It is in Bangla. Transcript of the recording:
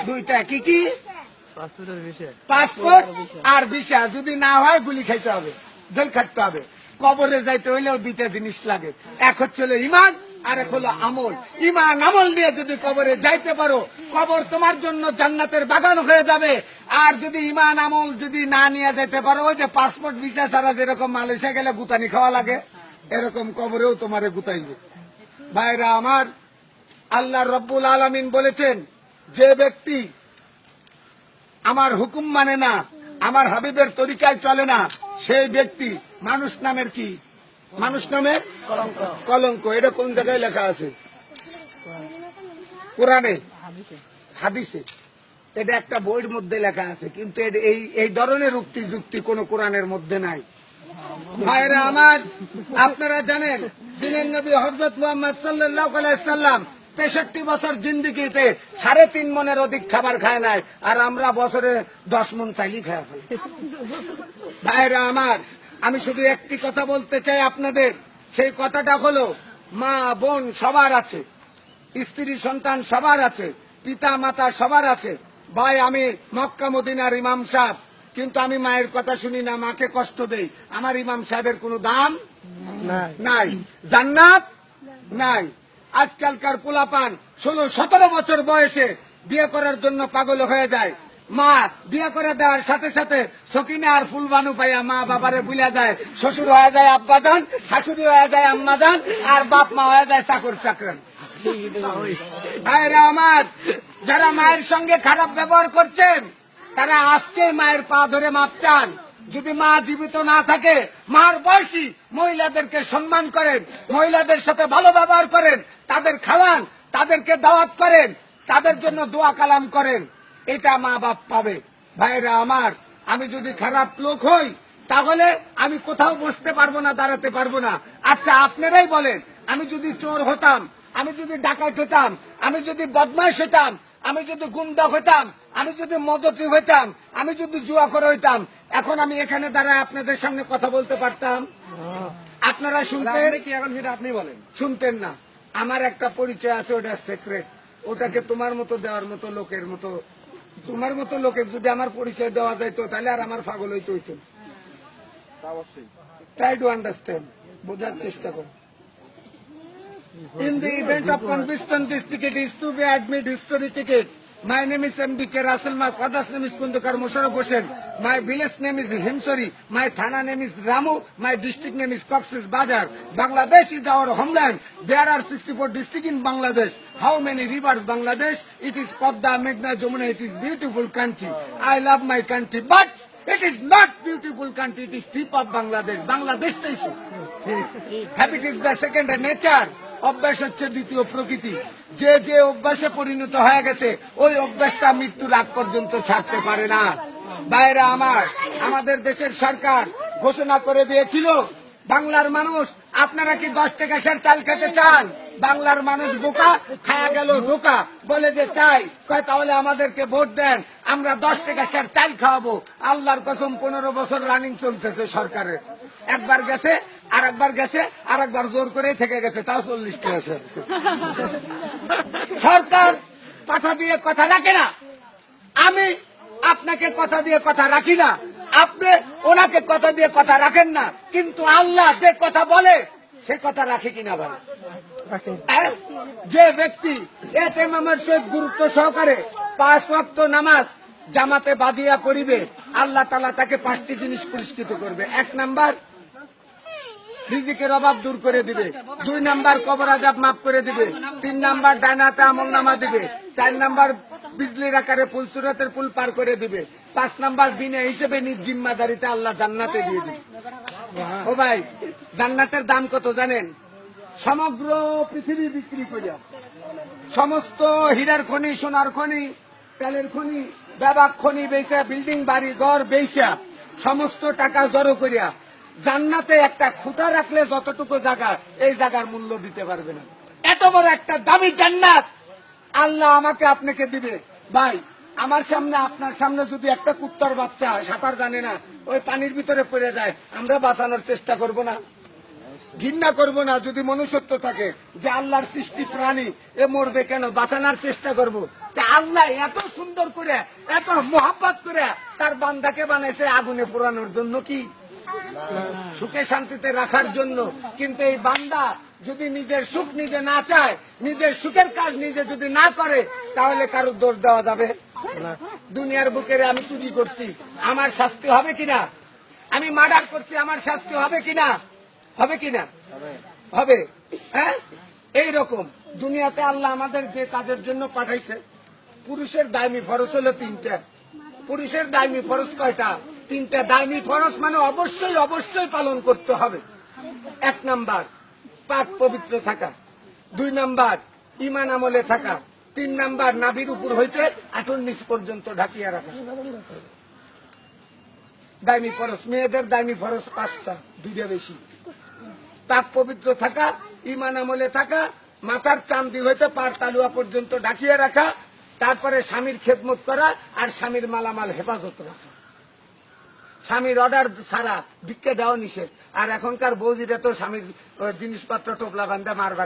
দুইটা কি কি? পাসপোর্ট আর ভিসা। যদি না হয় গুলি খাইতে হবে, জেল খাটতে হবে। কবরে যাইতে হইলেও দুইটা জিনিস লাগে, এক হচ্ছে ইমান আর এক হলো আমল। ইমান আমল নিয়ে যদি কবরে যাইতে পারো, কবর তোমার জন্য জান্নাতের বাগান হয়ে যাবে। আর যদি ইমান আমল যদি না নিয়ে যেতে পারো, ওই যে পাসপোর্ট ভিসা ছাড়া যেরকম মালয়েশিয়া গেলে গুতানি খাওয়া লাগে, এরকম কবরেও তোমারে গুতাইবে। ভাইরা আমার, আল্লাহ রব্বুল আলামিন বলেছেন, যে ব্যক্তি আমার হুকুম মানে না, আমার হাবিবের তরিকায় চলে না, সেই ব্যক্তি মানুষ নামের কি? মানুষ নামের কলঙ্ক। এটা কোন জায়গায় লেখা আছে? কোরআনে, হাদিসে। এটা একটা বইয়ের মধ্যে লেখা আছে, কিন্তু এই ধরনের উক্তি যুক্তি কোন কোরআনের মধ্যে নাই। ভাইরা আমার, আপনারা জানেন দিনের নবী হযরত মুহাম্মদ সাল্লাল্লাহু আলাইহি সাল্লাম ৬৩ বছর জিন্দেগিতে ৩.৫ মনের অধিক খাবার খায় নাই, আর আমরা বছরে ১০ মন চাইলেই খায় ফেলি। ভাইরা আমার, আমি শুধু একটি কথা বলতে চাই আপনাদের। সেই কথাটা হলো, মা বোন সবার আছে, স্ত্রী সন্তান সবার আছে, পিতা মাতা সবার আছে। ভাই, আমি মক্কা মদিনার ইমাম সাহেব, কিন্তু আমি মায়ের কথা শুনি না, মাকে কষ্ট দেই। আমার ইমাম সাহেবের কোনো দাম নাই, জান্নাত নাই। আজকালকার পোলাপান ১৬-১৭ বছর বয়সে বিয়ে করার জন্য পাগল হয়ে যায়। মা বিয়ে করে দেওয়ার সাথে সাথে সকিনা আর ফুলবানু পাইয়া মা বাবারে বুঝা যায়, শ্বশুর হয়ে যায় আব্বাজান, শাশুড়ি হয়ে যায় আম্মাজান, আর বাপ মা হয়ে যায় চাকর চাকরান। ভাইরা আমার, যারা মায়ের সঙ্গে খারাপ ব্যবহার করছেন, তারা আজকে মায়ের পা ধরে মাপ চান। যদি মা জীবিত না থাকে, মার বয়সী মহিলাদেরকে সম্মান করেন, মহিলাদের সাথে ভালো ব্যবহার করেন, তাদের খাওয়ান, তাদেরকে দাওয়াত করেন, তাদের জন্য দোয়া কালাম করেন, এটা মা বাপ পাবে। ভাইরা আমার, আমি যদি খারাপ লোক হই, তাহলে আমি কোথাও বসতে পারবো না, দাঁড়াতে পারবো না। আচ্ছা, আপনারাই বলেন, আমি যদি চোর হতাম, আমি যদি ডাকাত হতাম, আমি যদি বদমাইশ হতাম, আমি যদি গুন্ডা হইতাম, আমি যদি মদতি হইতাম, আমি যদি জুয়াখোর হইতাম, এখন আমি এখানে দাঁড়ায় আপনাদের সামনে কথা বলতে পারতাম? আপনারা শুনতেন কি? এখন সেটা আপনি বলেন। শুনতেন না। আমার একটা পরিচয় আছে, ওটা সিক্রেট। ওটাকে তোমার মতো দেওয়ার মতো লোকের মতো, তোমার মতো লোকের যদি আমার পরিচয় দেওয়া যাইতো, তাহলে আর আমার পাগল হইতে হইতো। ট্রাই টু আন্ডারস্ট্যান্ড, বোঝার চেষ্টা করো। In the event of conviction, this ticket is to be admit history ticket. My name is M.B.K. Russell. My father's name is Kundukar Musharraf Hossain. My village name is Himsori. My thana name is Ramu. My district name is Cox's Bazar. Bangladesh is our homeland. There are 64 districts in Bangladesh. How many rivers Bangladesh? It is Padma, Meghna, Jamuna. It is beautiful country. I love my country, but it is not beautiful country. It is tip of Bangladesh. Bangladesh is habit is the second nature. অভ্যাস হচ্ছে দ্বিতীয় প্রকৃতি। যে যে অভ্যাসে পরিণত হয়ে গেছে, ওই অভ্যাসটা মৃত্যুর আগ পর্যন্ত ছাড়তে পারে না। ভাইরা আমার, আমাদের দেশের সরকার ঘোষণা করে দিয়েছিল, বাংলার মানুষ, আপনারা কি 10 টাকা সের চাল খেতে চান? বাংলার মানুষ বোকা, খায়া গেল ধোকা, বলে যে চাই, কয় তাহলে আমাদেরকে ভোট দেন, আমরা 10 টাকা সের চাল খাওয়াবো। আল্লাহর কসম, 15 বছর রানিং চলতেছে সরকারের। একবার গেছে, আর একবার গেছে, আর একবার জোর করে থেকে গেছে, তাও 40 টাকা সের। সরকার কথা দিয়ে কথা রাখে না। আমি আপনাকে কথা দিয়ে কথা রাখি না, আপনি ওনাকে কথা দিয়ে কথা রাখেন না, কিন্তু আল্লাহ যে কথা বলে সে কথা রাখে কিনা বলে? যে ব্যক্তি এতেমামের সহিত গুরুত্ব সহকারে 5 ওয়াক্ত নামাজ জামাতে বাঁধিয়া পড়িবে, আল্লাহ তাআলা তাকে 5টি জিনিস পুরস্কৃত করবে। 1 নাম্বার, রিজিকের অভাব দূর করে দিবে। 2 নাম্বার, কবর আযাব মাফ করে দিবে। 3 নাম্বার, ডানাতে আমল নামা দিবে। 4 নাম্বার, বিজলির আকারে ফুলসুরাতের পুল পার করে দিবে। 5 নাম্বার, বিনা হিসেবে নিজ জিম্মাদারিতে আল্লাহ জান্নাতে দিয়ে দিবে। ও ভাই, জান্নাতের দাম কত জানেন? সমগ্র পৃথিবী বিক্রি করিয়া, সমস্ত হীরার খনি, সোনার খনি, তেলের খনি, ব্যাপক খনি বেচা, বিল্ডিং বাড়ি ঘর বেচা, সমস্ত টাকা জড়ো করিয়া জান্নাতে একটা খুঁটা রাখলে যতটুকু জায়গা, এই জায়গার মূল্য দিতে পারবে না। এত বড় একটা দামি জান্নাত আল্লাহ আমাকে আপনাকে দিবে। ভাই, আমার সামনে, আপনার সামনে যদি একটা কুত্তার বাচ্চা সাঁতার জানে না, ওই পানির ভিতরে পড়ে যায়, আমরা বাঁচানোর চেষ্টা করব না? ঘৃণা করব না? যদি মনুষ্যত্ব থাকে যে আল্লাহর সৃষ্টি প্রাণী, এ মরবে কেন, বাঁচানোর চেষ্টা করব। যে আল্লাহ এত সুন্দর করে, এত মোহাব্বত করে তার বান্দাকে বানাইছে আগুনে পোড়ানোর জন্য, কি সুখে শান্তিতে রাখার জন্য। কিন্তু এই বান্দা যদি নিজের সুখ নিজে না চায়, নিজের সুখের কাজ নিজে যদি না করে, তাহলে কারো দোষ দেওয়া যাবে না। দুনিয়ার বুকের আমি চুরি করছি, আমার শাস্তি হবে কিনা? আমি মার্ডার করছি, আমার শাস্তি হবে কিনা? হবে কিনা? হবে। হ্যাঁ, এইরকম দুনিয়াতে আল্লাহ আমাদের যে কাজের জন্য পাঠাইছে, পুরুষের দায়মি ফরজ হলো 3টা। পুরুষের দায়মি ফরজ কয়টা? 3টা। দায়মি ফরজ মানে অবশ্যই অবশ্যই পালন করতে হবে। 1 নাম্বার পাক পবিত্র থাকা, 2 নাম্বার ঈমান আমলে থাকা, 3 নাম্বার নাভির উপর হইতে আঁটুর নিচ পর্যন্ত ঢাকিয়া রাখা। দায়মি ফরজ। মেয়েদের দায়মি ফরজ 5টা, 2টা বেশি। পাক পবিত্র থাকা, ঈমান আমলে থাকা, মাথার চান্দি হইতে পার তালুয়া পর্যন্ত ঢাকিয়ে রাখা, তারপরে স্বামীর খেদমত করা, আর স্বামীর মালামাল হেফাজত রাখা। স্বামীর অর্ডার ছাড়া ভিক্ষা দেওয়া নিষেধ। আর এখনকার বৌদিরা তো স্বামীর জিনিসপত্র টোপলা বান্ধা মারবা।